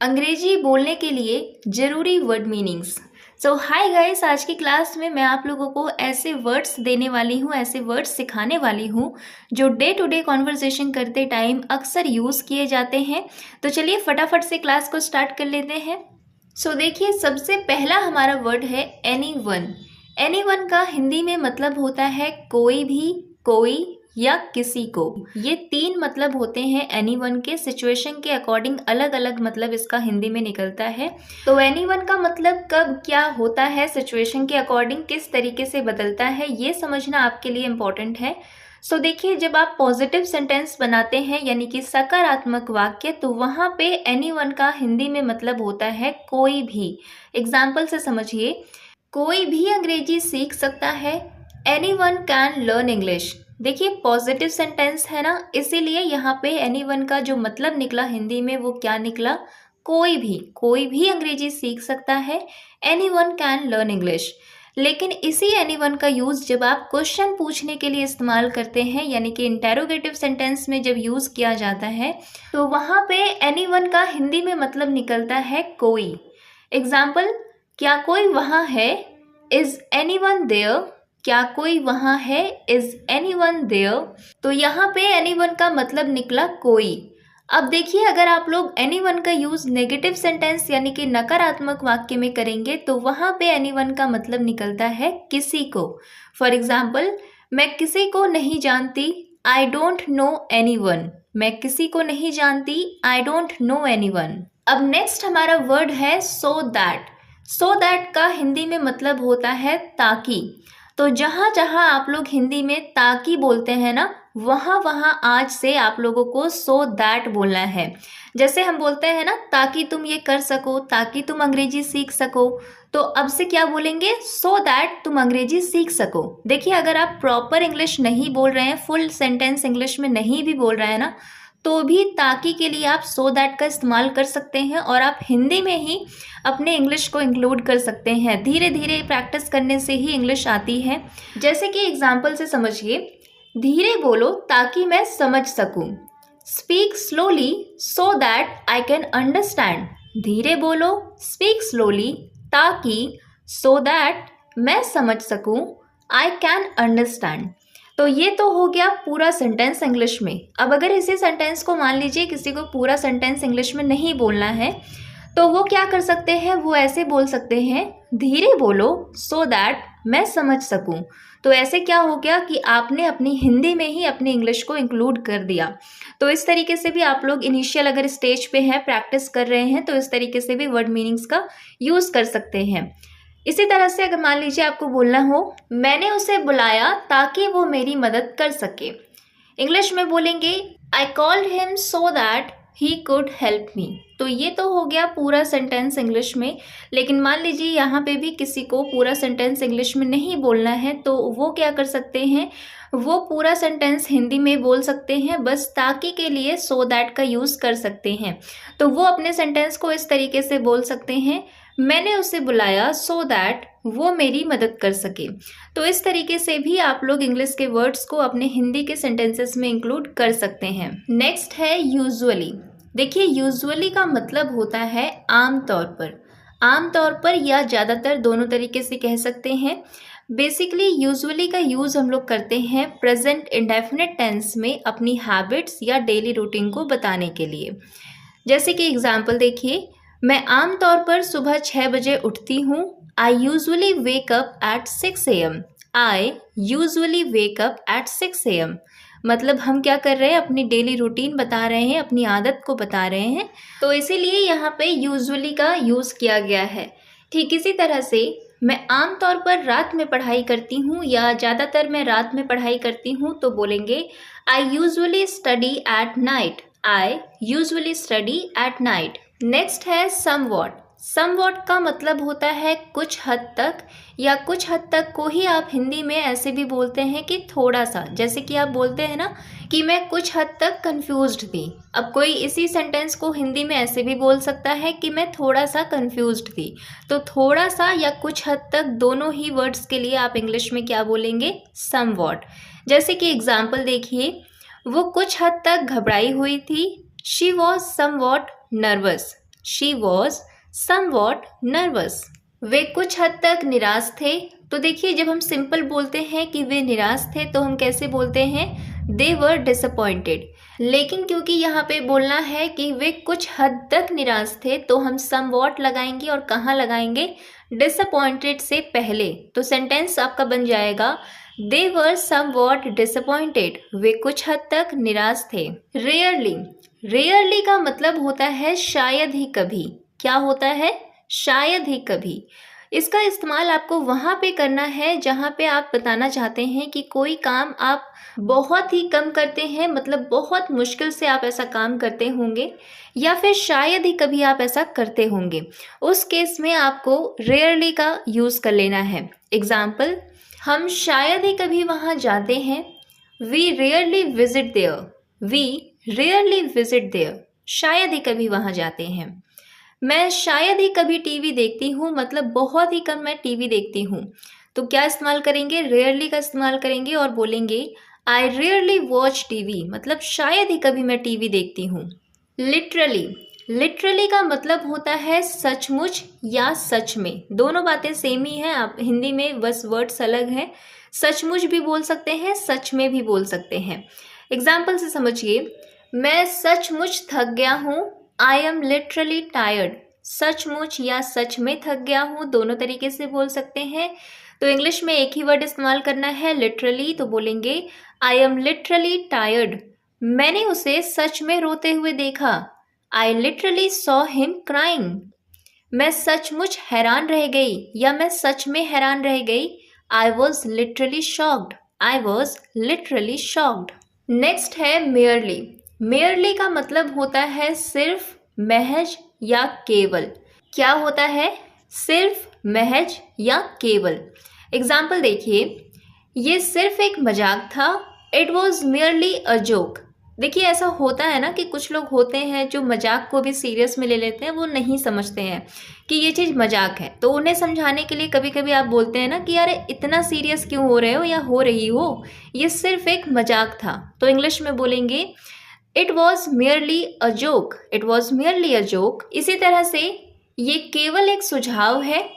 अंग्रेजी बोलने के लिए जरूरी वर्ड मीनिंग्स। सो हाय गाइस, आज की क्लास में मैं आप लोगों को ऐसे वर्ड्स देने वाली हूँ, ऐसे वर्ड्स सिखाने वाली हूँ जो डे टू डे कॉन्वर्सेशन करते टाइम अक्सर यूज़ किए जाते हैं। तो चलिए फटाफट से क्लास को स्टार्ट कर लेते हैं। सो देखिए, सबसे पहला हमारा वर्ड है एनीवन। एनीवन का हिंदी में मतलब होता है कोई भी, कोई या किसी को। ये तीन मतलब होते हैं एनीवन के। सिचुएशन के अकॉर्डिंग अलग अलग मतलब इसका हिंदी में निकलता है। तो एनीवन का मतलब कब क्या होता है, सिचुएशन के अकॉर्डिंग किस तरीके से बदलता है, ये समझना आपके लिए इम्पोर्टेंट है। सो देखिए, जब आप पॉजिटिव सेंटेंस बनाते हैं यानी कि सकारात्मक वाक्य, तो वहाँ पे एनीवन का हिंदी में मतलब होता है कोई भी। एग्जाम्पल से समझिए, कोई भी अंग्रेजी सीख सकता है। Anyone can learn English. देखिए, पॉजिटिव सेंटेंस है ना, इसीलिए यहाँ पे एनीवन का जो मतलब निकला हिंदी में वो क्या निकला, कोई भी अंग्रेजी सीख सकता है। Anyone can learn English. लेकिन इसी एनीवन का यूज जब आप क्वेश्चन पूछने के लिए इस्तेमाल करते हैं, यानी कि इंटेरोगेटिव सेंटेंस में जब यूज किया जाता है, तो वहाँ पे एनीवन का हिंदी में मतलब निकलता है कोई। एग्जाम्पल, क्या कोई वहाँ है, इज एनीवन देयर। क्या कोई वहाँ है, इज एनीवन देयर। तो यहाँ पे एनीवन का मतलब निकला कोई। अब देखिए, अगर आप लोग एनीवन का यूज नेगेटिव सेंटेंस यानी कि नकारात्मक वाक्य में करेंगे, तो वहाँ पे एनीवन का मतलब निकलता है किसी को। फॉर एग्जाम्पल, मैं किसी को नहीं जानती, आई डोंट नो एनीवन। मैं किसी को नहीं जानती, आई डोंट नो एनीवन। अब नेक्स्ट हमारा वर्ड है सो दैट। सो दैट का हिंदी में मतलब होता है ताकि। तो जहाँ जहाँ आप लोग हिंदी में ताकि बोलते हैं ना, वहाँ वहाँ आज से आप लोगों को सो दैट बोलना है। जैसे हम बोलते हैं ना, ताकि तुम ये कर सको, ताकि तुम अंग्रेजी सीख सको, तो अब से क्या बोलेंगे, सो दैट तुम अंग्रेजी सीख सको। देखिए, अगर आप प्रॉपर इंग्लिश नहीं बोल रहे हैं, फुल सेंटेंस इंग्लिश में नहीं भी बोल रहे हैं ना, तो भी ताकि के लिए आप सो दैट का इस्तेमाल कर सकते हैं और आप हिंदी में ही अपने इंग्लिश को इंक्लूड कर सकते हैं। धीरे धीरे प्रैक्टिस करने से ही इंग्लिश आती है। जैसे कि एग्जाम्पल से समझिए, धीरे बोलो ताकि मैं समझ सकूं। Speak slowly so that I can understand. धीरे बोलो, स्पीक स्लोली, ताकि, सो दैट मैं समझ सकूं, आई कैन अंडरस्टैंड। तो ये तो हो गया पूरा सेंटेंस इंग्लिश में। अब अगर इसी सेंटेंस को मान लीजिए किसी को पूरा सेंटेंस इंग्लिश में नहीं बोलना है, तो वो क्या कर सकते हैं, वो ऐसे बोल सकते हैं, धीरे बोलो सो दैट मैं समझ सकूं। तो ऐसे क्या हो गया कि आपने अपनी हिंदी में ही अपनी इंग्लिश को इंक्लूड कर दिया। तो इस तरीके से भी आप लोग इनिशियल अगर स्टेज पे हैं, प्रैक्टिस कर रहे हैं, तो इस तरीके से भी वर्ड मीनिंग्स का यूज़ कर सकते हैं। इसी तरह से अगर मान लीजिए आपको बोलना हो, मैंने उसे बुलाया ताकि वो मेरी मदद कर सके। इंग्लिश में बोलेंगे, I called him so that he could help me. तो ये तो हो गया पूरा सेंटेंस इंग्लिश में। लेकिन मान लीजिए यहाँ पे भी किसी को पूरा सेंटेंस इंग्लिश में नहीं बोलना है, तो वो क्या कर सकते हैं, वो पूरा सेंटेंस हिंदी में बोल सकते हैं, बस ताकि के लिए सो दैट का यूज़ कर सकते हैं। तो वो अपने सेंटेंस को इस तरीके से बोल सकते हैं, मैंने उसे बुलाया सो दैट वो मेरी मदद कर सके। तो इस तरीके से भी आप लोग इंग्लिश के वर्ड्स को अपने हिंदी के सेंटेंसेस में इंक्लूड कर सकते हैं। नेक्स्ट है यूजुअली। देखिए, यूजुअली का मतलब होता है आमतौर पर। आमतौर पर या ज़्यादातर, दोनों तरीके से कह सकते हैं। बेसिकली यूजुअली का यूज़ हम लोग करते हैं प्रेजेंट इंडेफिनिट टेंस में अपनी हैबिट्स या डेली रूटीन को बताने के लिए। जैसे कि एग्जाम्पल देखिए, मैं आमतौर पर सुबह 6 बजे उठती हूँ। I usually wake up at 6 AM। I usually wake up at 6 AM। मतलब हम क्या कर रहे हैं, अपनी डेली रूटीन बता रहे हैं, अपनी आदत को बता रहे हैं। तो इसीलिए यहाँ पे यूजुअली का यूज़ किया गया है। ठीक इसी तरह से मैं आमतौर पर रात में पढ़ाई करती हूँ या ज़्यादातर मैं रात में पढ़ाई करती हूँ, तो बोलेंगे, I usually study at night. I usually study at night. Next है समवॉट। समवॉट का मतलब होता है कुछ हद तक, या कुछ हद तक को ही आप हिंदी में ऐसे भी बोलते हैं कि थोड़ा सा। जैसे कि आप बोलते हैं ना कि मैं कुछ हद तक कंफ्यूज्ड थी। अब कोई इसी सेंटेंस को हिंदी में ऐसे भी बोल सकता है कि मैं थोड़ा सा कंफ्यूज्ड थी। तो थोड़ा सा या कुछ हद तक, दोनों ही वर्ड्स के लिए आप इंग्लिश में क्या बोलेंगे, समवॉट। जैसे कि एग्जाम्पल देखिए, वो कुछ हद तक घबराई हुई थी। She was somewhat nervous. She was somewhat nervous. वे कुछ हद तक निराश थे। तो देखिए, जब हम सिंपल बोलते हैं कि वे निराश थे तो हम कैसे बोलते हैं, दे वर डिसअपॉइंटेड। लेकिन क्योंकि यहाँ पे बोलना है कि वे कुछ हद तक निराश थे तो हम समवॉट लगाएंगे और कहाँ लगाएंगे, डिसअपॉइंटेड से पहले। तो सेंटेंस आपका बन जाएगा दे वर समवॉट डिसअपॉइंटेड, वे कुछ हद तक निराश थे। रेयरली, रेयरली का मतलब होता है शायद ही कभी। क्या होता है, शायद ही कभी। इसका इस्तेमाल आपको वहाँ पे करना है जहाँ पे आप बताना चाहते हैं कि कोई काम आप बहुत ही कम करते हैं, मतलब बहुत मुश्किल से आप ऐसा काम करते होंगे, या फिर शायद ही कभी आप ऐसा करते होंगे। उस केस में आपको रेयरली का यूज़ कर लेना है। एग्जाम्पल, हम शायद ही कभी वहाँ जाते हैं। We rarely visit there, we rarely visit there, शायद ही कभी वहाँ जाते हैं। मैं शायद ही कभी टीवी देखती हूँ, मतलब बहुत ही कम मैं टीवी देखती हूँ। तो क्या इस्तेमाल करेंगे, रेयरली का इस्तेमाल करेंगे और बोलेंगे आई रेयरली वॉच टीवी, मतलब शायद ही कभी मैं टीवी देखती हूँ। लिटरली, लिटरली का मतलब होता है सचमुच या सच में। दोनों बातें सेम ही हैं, आप हिंदी में बस वर्ड्स अलग हैं। सचमुच भी बोल सकते हैं, सच में भी बोल सकते हैं। एग्जाम्पल से समझिए, मैं सचमुच थक गया हूँ, आई एम लिटरली टायर्ड। सचमुच या सच में थक गया हूँ, दोनों तरीके से बोल सकते हैं। तो इंग्लिश में एक ही वर्ड इस्तेमाल करना है, लिटरली। तो बोलेंगे आई एम लिटरली टायर्ड, मैंने उसे सच में रोते हुए देखा। I literally saw him crying, मैं सचमुच हैरान रह गई या मैं सच में हैरान रह गई। I was literally shocked, I was literally shocked. Next है मेयरली। मेयरली का मतलब होता है सिर्फ, महज या केवल। क्या होता है, सिर्फ, महज या केवल। एग्जाम्पल देखिए, ये सिर्फ एक मजाक था, it was merely a joke. देखिए, ऐसा होता है ना कि कुछ लोग होते हैं जो मजाक को भी सीरियस में ले लेते हैं, वो नहीं समझते हैं कि ये चीज़ मजाक है। तो उन्हें समझाने के लिए कभी कभी आप बोलते हैं ना कि यार इतना सीरियस क्यों हो रहे हो या हो रही हो, ये सिर्फ एक मजाक था। तो इंग्लिश में बोलेंगे it was merely a joke, it was merely a joke. इसी तरह से ये केवल एक सुझाव है।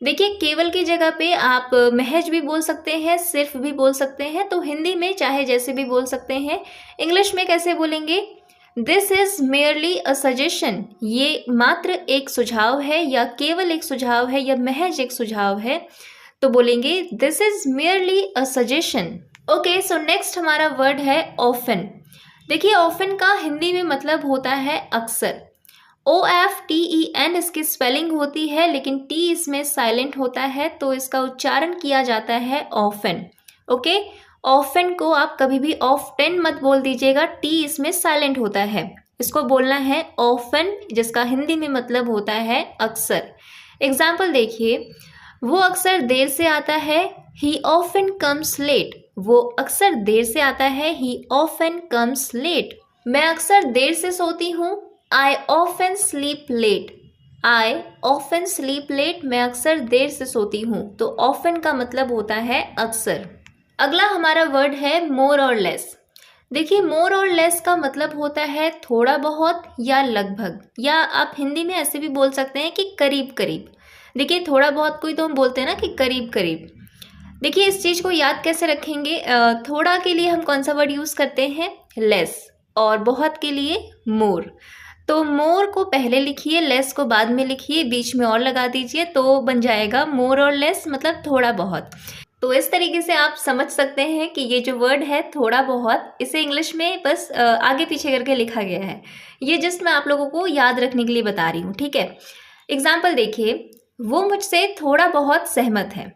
देखिए, केवल की जगह पे आप महज भी बोल सकते हैं, सिर्फ भी बोल सकते हैं। तो हिंदी में चाहे जैसे भी बोल सकते हैं। इंग्लिश में कैसे बोलेंगे, this is merely a suggestion, ये मात्र एक सुझाव है या केवल एक सुझाव है या महज एक सुझाव है। तो बोलेंगे this is merely a suggestion. Okay, so next हमारा वर्ड है ऑफन। देखिए, ऑफन का हिंदी में मतलब होता है अक्सर। OFTEN इसकी स्पेलिंग होती है, लेकिन T इसमें साइलेंट होता है, तो इसका उच्चारण किया जाता है ऑफन। ओके, ऑफन को आप कभी भी ऑफ्टन मत बोल दीजिएगा, T इसमें साइलेंट होता है। इसको बोलना है ऑफन, जिसका हिंदी में मतलब होता है अक्सर। एग्जाम्पल देखिए, वो अक्सर देर से आता है, ही ऑफन कम्स लेट। वो अक्सर देर से आता है, ही ऑफन कम्स लेट। मैं अक्सर देर से सोती हूँ, I often sleep late, I often sleep late, मैं अक्सर देर से सोती हूँ। तो often का मतलब होता है अक्सर। अगला हमारा वर्ड है more और less। देखिए, more और less का मतलब होता है थोड़ा बहुत या लगभग, या आप हिंदी में ऐसे भी बोल सकते हैं कि करीब करीब। देखिए, थोड़ा बहुत कोई तो हम बोलते हैं ना कि करीब करीब। देखिए, इस चीज़ को याद कैसे रखेंगे, थोड़ा के लिए हम कौन सा वर्ड यूज़ करते हैं, less, और बहुत के लिए more। तो मोर को पहले लिखिए, लेस को बाद में लिखिए, बीच में और लगा दीजिए, तो बन जाएगा मोर और लेस, मतलब थोड़ा बहुत। तो इस तरीके से आप समझ सकते हैं कि ये जो वर्ड है थोड़ा बहुत, इसे इंग्लिश में बस आगे पीछे करके लिखा गया है। ये जस्ट मैं आप लोगों को याद रखने के लिए बता रही हूँ, ठीक है। एग्जाम्पल देखिए, वो मुझसे थोड़ा बहुत सहमत है।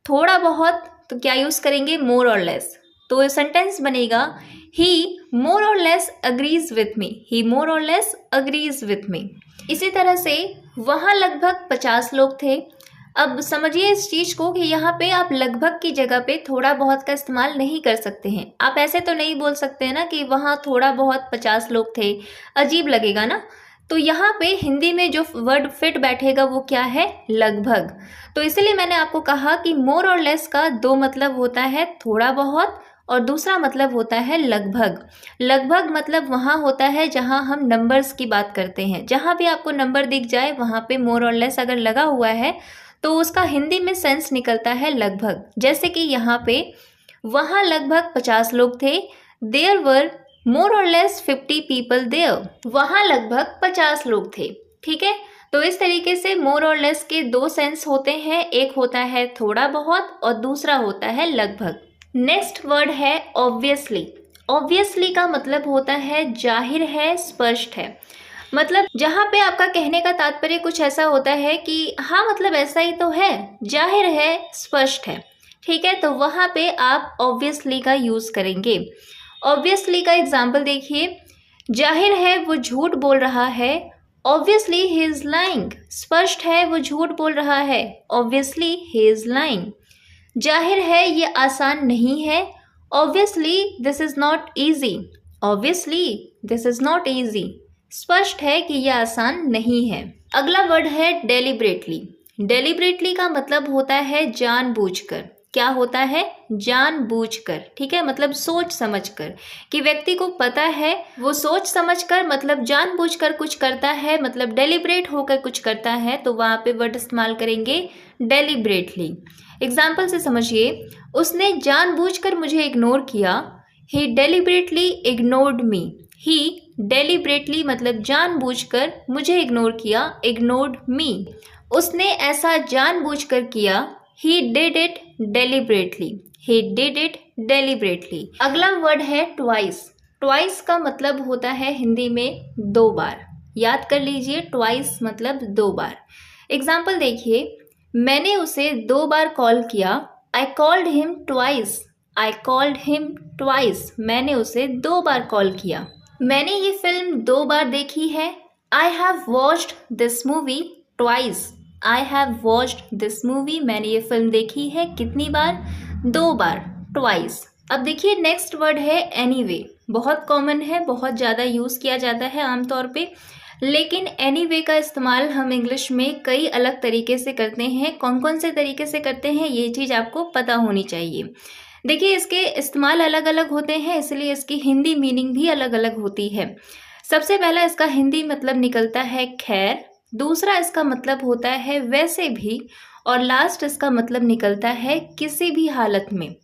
थोड़ा बहुत, तो क्या यूज़ करेंगे, मोर और लेस। तो सेंटेंस बनेगा ही मोर और लेस अग्रीज विथ मी, ही मोर और लेस अग्रीज विथ मी। इसी तरह से वहाँ लगभग 50 लोग थे। अब समझिए इस चीज़ को कि यहाँ पे आप लगभग की जगह पे थोड़ा बहुत का इस्तेमाल नहीं कर सकते हैं। आप ऐसे तो नहीं बोल सकते हैं ना कि वहाँ थोड़ा बहुत 50 लोग थे, अजीब लगेगा ना। तो यहाँ पे हिंदी में जो वर्ड फिट बैठेगा वो क्या है, लगभग। तो इसलिए मैंने आपको कहा कि मोर और लेस का दो मतलब होता है, थोड़ा बहुत और दूसरा मतलब होता है लगभग। लगभग मतलब वहाँ होता है जहाँ हम नंबर्स की बात करते हैं। जहाँ भी आपको नंबर दिख जाए वहाँ पे मोर और लेस अगर लगा हुआ है तो उसका हिंदी में सेंस निकलता है लगभग। जैसे कि यहाँ पे वहाँ लगभग 50 लोग थे। देयर वर मोर और लेस 50 पीपल देयर। वहाँ लगभग 50 लोग थे। ठीक है, तो इस तरीके से मोर और लेस के दो सेंस होते हैं, एक होता है थोड़ा बहुत और दूसरा होता है लगभग। नेक्स्ट वर्ड है ऑब्वियसली। ऑब्वियसली का मतलब होता है जाहिर है, स्पष्ट है। मतलब जहाँ पे आपका कहने का तात्पर्य कुछ ऐसा होता है कि हाँ मतलब ऐसा ही तो है, जाहिर है, स्पष्ट है। ठीक है, तो वहाँ पे आप ऑब्वियसली का यूज करेंगे। ऑब्वियसली का एग्जाम्पल देखिए, जाहिर है वो झूठ बोल रहा है, ऑब्वियसली ही इज लाइंग। स्पष्ट है वो झूठ बोल रहा है, ऑब्वियसली ही इज लाइंग। जाहिर है ये आसान नहीं है, obviously this is not easy. Obviously this is not easy. स्पष्ट है कि यह आसान नहीं है। अगला वर्ड है डेलिब्रेटली। डेलिब्रेटली का मतलब होता है जानबूझकर। क्या होता है? जानबूझकर। ठीक है, मतलब सोच समझकर, कि व्यक्ति को पता है वो सोच समझकर मतलब जानबूझकर कुछ करता है, मतलब डेलिब्रेट होकर कुछ करता है, तो वहां पे वर्ड इस्तेमाल करेंगे डेलिब्रेटली। एग्जाम्पल से समझिए, उसने जानबूझकर मुझे इग्नोर किया। ही डेलिब्रेटली इग्नोर्ड मी। ही डेलिब्रेटली मतलब जानबूझकर मुझे इग्नोर किया, इग्नोर्ड मी। उसने ऐसा जानबूझकर किया। He did it deliberately. He did it deliberately. अगला वर्ड है ट्वाइस। ट्वाइस का मतलब होता है हिंदी में दो बार। याद कर लीजिए, ट्वाइस मतलब दो बार। एग्जाम्पल देखिए, मैंने उसे 2 बार कॉल किया। I called him twice. I called him twice. मैंने उसे 2 बार कॉल किया। मैंने ये फिल्म 2 बार देखी है। I have watched this movie twice. I have watched this movie. मैंने ये फिल्म देखी है कितनी बार? 2 बार, twice. अब देखिए नेक्स्ट वर्ड है anyway. बहुत कॉमन है, बहुत ज़्यादा यूज़ किया जाता है आमतौर पे, लेकिन anyway का इस्तेमाल हम इंग्लिश में कई अलग तरीके से करते हैं। कौन कौन से तरीके से करते हैं ये चीज़ आपको पता होनी चाहिए। देखिए इसके इस्तेमाल अलग अलग होते हैं, इसलिए इसकी हिंदी मीनिंग भी अलग अलग होती है। सबसे पहला इसका हिंदी मतलब निकलता है खैर, दूसरा इसका मतलब होता है वैसे भी, और लास्ट इसका मतलब निकलता है किसी भी हालत में।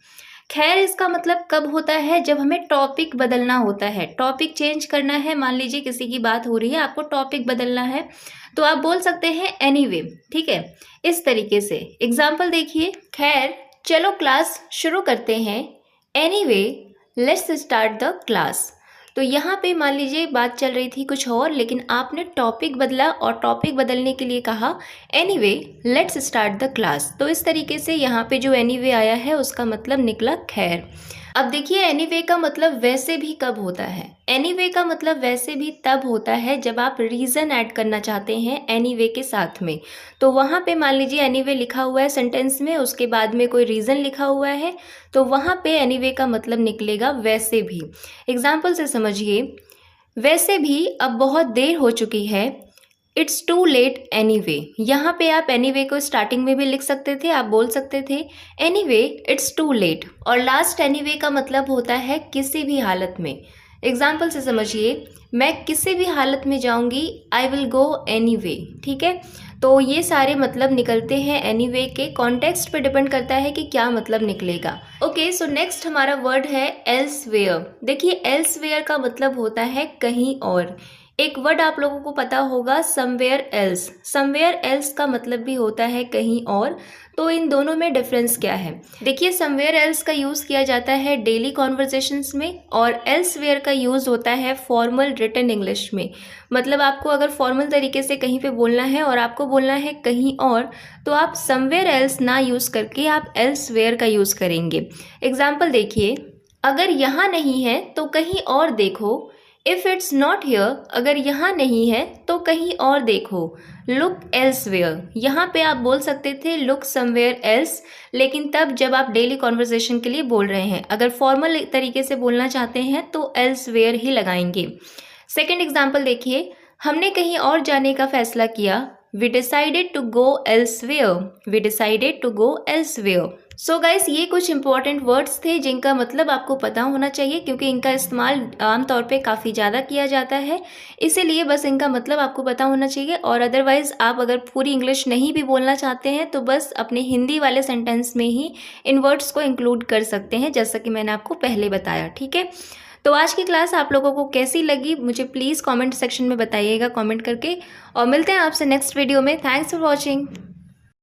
खैर इसका मतलब कब होता है? जब हमें टॉपिक बदलना होता है, टॉपिक चेंज करना है। मान लीजिए किसी की बात हो रही है, आपको टॉपिक बदलना है, तो आप बोल सकते हैं एनीवे। ठीक है, इस तरीके से। एग्जाम्पल देखिए, खैर चलो क्लास शुरू करते हैं। Anyway let's start the class. तो यहाँ पे मान लीजिए बात चल रही थी कुछ और, लेकिन आपने टॉपिक बदला और टॉपिक बदलने के लिए कहा anyway let's start the class. तो इस तरीके से यहाँ पे जो एनीवे आया है उसका मतलब निकला खैर। अब देखिए एनीवे का मतलब वैसे भी कब होता है? एनीवे का मतलब वैसे भी तब होता है जब आप रीज़न ऐड करना चाहते हैं एनीवे के साथ में। तो वहाँ पे मान लीजिए एनीवे लिखा हुआ है सेंटेंस में, उसके बाद में कोई रीज़न लिखा हुआ है, तो वहाँ पे एनीवे का मतलब निकलेगा वैसे भी। एग्जाम्पल से समझिए, वैसे भी अब बहुत देर हो चुकी है। It's too late anyway. यहाँ पे आप एनीवे को स्टार्टिंग में भी लिख सकते थे, आप बोल सकते थे एनीवे इट्स टू लेट, और लास्ट एनीवे का मतलब होता है किसी भी हालत में। एग्जाम्पल से समझिए, मैं किसी भी हालत में जाऊंगी, आई विल गो एनीवे। ठीक है, तो ये सारे मतलब निकलते हैं एनीवे के। कॉन्टेक्स्ट पे डिपेंड करता है कि क्या मतलब निकलेगा। ओके, सो नेक्स्ट हमारा वर्ड है एल्सवेयर। देखिए एल्सवेयर का मतलब होता है कहीं और। एक वर्ड आप लोगों को पता होगा समवेयर एल्स। समवेयर एल्स का मतलब भी होता है कहीं और। तो इन दोनों में डिफरेंस क्या है? देखिए समवेयर एल्स का यूज़ किया जाता है डेली कॉन्वर्जेशंस में, और एल्सवेयर का यूज़ होता है फॉर्मल रिटन इंग्लिश में। मतलब आपको अगर फॉर्मल तरीके से कहीं पे बोलना है और आपको बोलना है कहीं और, तो आप समवेयर एल्स ना यूज़ करके आप एल्सवेयर का यूज़ करेंगे। एग्जाम्पल देखिए, अगर यहाँ नहीं है तो कहीं और देखो। इफ़ इट्स नॉट हियर, अगर यहाँ नहीं है तो कहीं और देखो। लुक एल्सवेयर, यहाँ पे आप बोल सकते थे लुक समवेयर एल्स, लेकिन तब जब आप डेली कॉन्वर्सेशन के लिए बोल रहे हैं। अगर फॉर्मल तरीके से बोलना चाहते हैं तो एल्सवेयर ही लगाएंगे। सेकेंड एग्जाम्पल देखिए, हमने कहीं और जाने का फैसला किया। We decided to go elsewhere. We decided to go elsewhere. So guys, ये कुछ इंपॉर्टेंट वर्ड्स थे जिनका मतलब आपको पता होना चाहिए, क्योंकि इनका इस्तेमाल आमतौर पे काफ़ी ज़्यादा किया जाता है, इसीलिए बस इनका मतलब आपको पता होना चाहिए। और अदरवाइज़ आप अगर पूरी इंग्लिश नहीं भी बोलना चाहते हैं तो बस अपने हिंदी वाले सेंटेंस में ही इन वर्ड्स को इंक्लूड कर सकते हैं, जैसा कि मैंने आपको पहले बताया। ठीक है, तो आज की क्लास आप लोगों को कैसी लगी मुझे प्लीज़ कॉमेंट सेक्शन में बताइएगा कॉमेंट करके, और मिलते हैं आपसे नेक्स्ट वीडियो में। Thanks for watching.